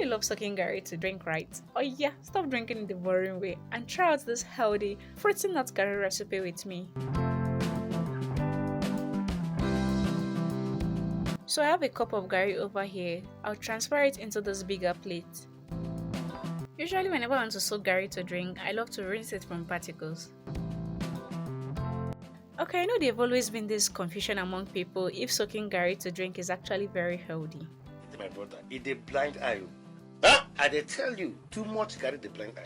you love soaking Garri to drink, right? Oh yeah, stop drinking it the boring way and try out this healthy fruity nut Garri recipe with me. So I have a cup of Garri over here. I'll transfer it into this bigger plate. Usually whenever I want to soak Garri to drink, I love to rinse it from particles. Okay, I know there've always been this confusion among people if soaking Garri to drink is actually very healthy. My brother, it's a blind eye. Huh? I dey tell you, too much Garri the blind eye.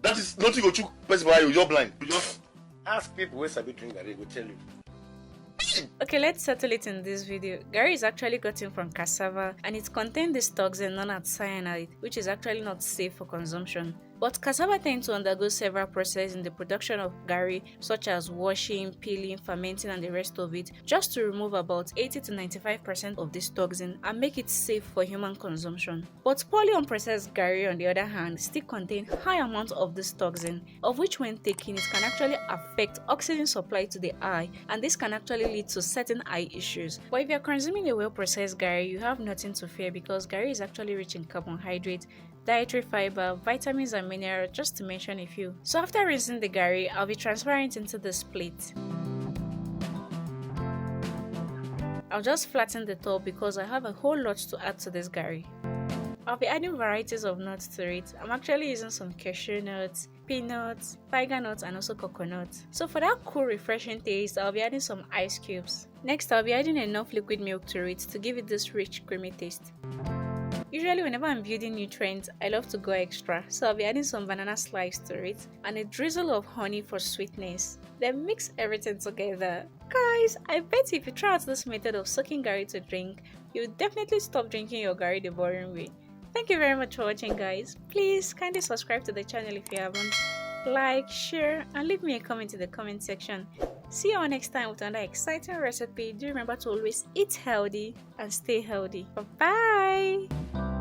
That is nothing go chook person why you're blind. You just ask people who sabi drink Garri, go tell you. Okay, let's settle it in this video. Garri is actually gotten from cassava and it contains this toxin known as cyanide, which is actually not safe for consumption. But cassava tends to undergo several processes in the production of Garri, such as washing, peeling, fermenting and the rest of it, just to remove about 80 to 95% of this toxin and make it safe for human consumption. But poorly unprocessed Garri, on the other hand, still contain high amounts of this toxin, of which when taken it can actually affect oxygen supply to the eye, and this can actually lead to certain eye issues. But if you're consuming a well-processed Garri, you have nothing to fear because Garri is actually rich in carbohydrate, dietary fiber, vitamins and minerals, just to mention a few. So after rinsing the Garri, I'll be transferring it into this plate. I'll just flatten the top because I have a whole lot to add to this Garri. I'll be adding varieties of nuts to it. I'm actually using some cashew nuts, peanuts, tiger nuts and also coconut. So for that cool refreshing taste, I'll be adding some ice cubes. Next, I'll be adding enough liquid milk to it to give it this rich creamy taste. Usually whenever I'm building new trends, I love to go extra, so I'll be adding some banana slice to it and a drizzle of honey for sweetness. Then mix everything together. Guys, I bet if you try out this method of soaking Garri to drink, you'll definitely stop drinking your Garri the boring way. Thank you very much for watching, guys. Please kindly subscribe to the channel if you haven't. Like, share and leave me a comment in the comment section. See you all next time with another exciting recipe. Do remember to always eat healthy and stay healthy. Bye bye.